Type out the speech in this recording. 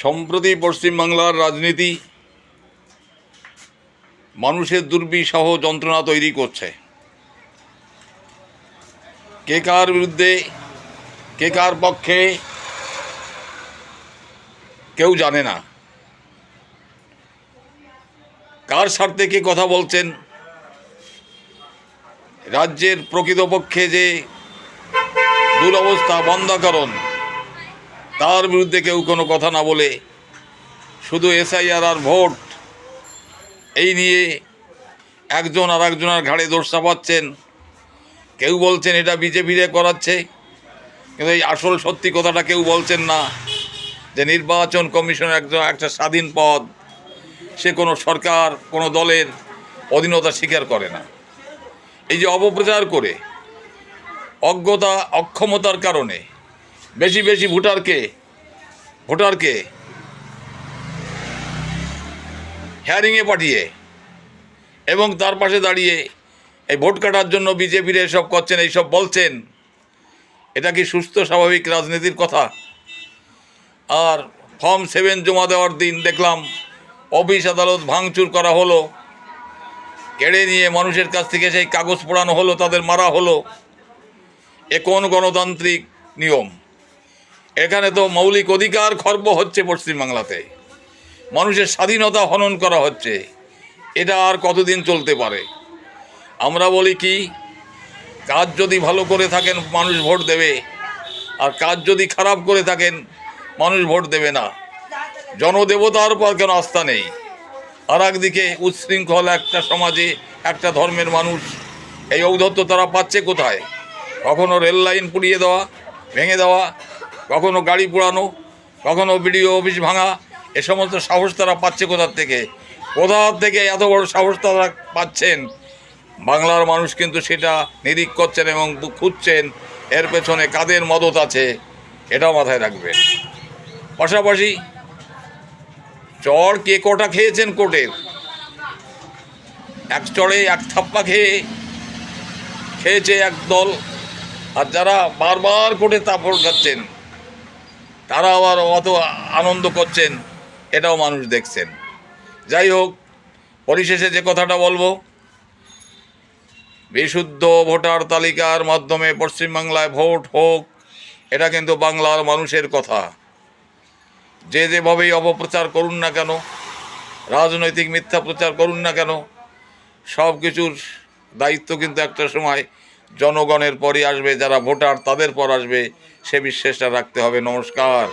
সম্প্রতি পশ্চিমবাংলার রাজনীতি মানুষের দুর্বিষহ যন্ত্রণা তৈরি করছে। কে কার বিরুদ্ধে, কে কার পক্ষে কেউ জানে না। কার স্বার্থে কে কথা বলছেন, রাজ্যের প্রকৃতপক্ষে যে দুরবস্থা বন্ধাকরণ, তার বিরুদ্ধে কেউ কোনো কথা না বলে শুধু এসআইআর আর ভোট এই নিয়ে একজন আর একজনের ঘাড়ে দোষ চাপাচ্ছেন। কেউ বলছেন এটা বিজেপিরে করাচ্ছে, কিন্তু এই আসল সত্যি কথাটা কেউ বলছেন না যে নির্বাচন কমিশন একটা স্বাধীন পদ, সে কোনো সরকার কোনো দলের অধীনতা স্বীকার করে না। এই যে অপপ্রচার করে অজ্ঞতা অক্ষমতার কারণে বেশি বেশি ভোটারকে হিয়ারিংয়ে পাঠিয়ে এবং তার পাশে দাঁড়িয়ে এই ভোট কাটার জন্য বিজেপির এসব করছেন, এইসব বলছেন, এটা কি সুস্থ স্বাভাবিক রাজনীতির কথা? আর ফর্ম 7 জমা দেওয়ার দিন দেখলাম অফিস আদালত ভাঙচুর করা হলো, কেড়ে নিয়ে মানুষের কাছ থেকে সেই কাগজ পোড়ানো হলো, তাদের মারা হলো। এ কোন গণতান্ত্রিক নিয়ম? এখানে তো মৌলিক অধিকার খর্ব হচ্ছে পশ্চিমবাংলাতে, মানুষের স্বাধীনতা হনন করা হচ্ছে। এটা আর কতদিন চলতে পারে? আমরা বলি কি, কাজ যদি ভালো করে থাকেন মানুষ ভোট দেবে, আর কাজ যদি খারাপ করে থাকেন মানুষ ভোট দেবে না। জনদেবতার উপর কেন আস্থা নেই? আর একদিকে উচ্ছৃঙ্খল একটা সমাজে একটা ধর্মের মানুষ এই ঔদ্ধত্য তারা পাচ্ছে কোথায়? কখনো রেল লাইন পুড়িয়ে দেওয়া, ভেঙে দেওয়া, কখনো গাড়ি পোড়ানো, কখনো বিডিও অফিস ভাঙা, এ সমস্ত সাহস তারা পাচ্ছে কোথার থেকে? এত বড় সাহস তারা পাচ্ছেন? বাংলার মানুষ কিন্তু সেটা নিরীক্ষা করছেন এবং খুঁজছেন এর পেছনে কাদের মদত আছে, এটাও মাথায় রাখবেন। পাশাপাশি চড় কে কটা খেয়েছেন কোর্টের, এক চড়ে এক থাপ্পা খেয়েছে এক দল, আর যারা বারবার কোর্টে তাপড় খাচ্ছেন তারা আবার অত আনন্দ করছেন, এটাও মানুষ দেখছেন। যাই হোক, পরিশেষে যে কথাটা বলবো, বিশুদ্ধ ভোটার তালিকার মাধ্যমে পশ্চিমবাংলায় ভোট হোক, এটা কিন্তু বাংলার মানুষের কথা। যে যেভাবেই অপপ্রচার করুন না কেন, রাজনৈতিক মিথ্যা প্রচার করুন না কেন, সব কিছুর দায়িত্ব কিন্তু একটা সময় জনগণের পরই আসবে, যারা ভোটার তাদের পর আসবে, সে বিশ্বাসটা রাখতে হবে। নমস্কার।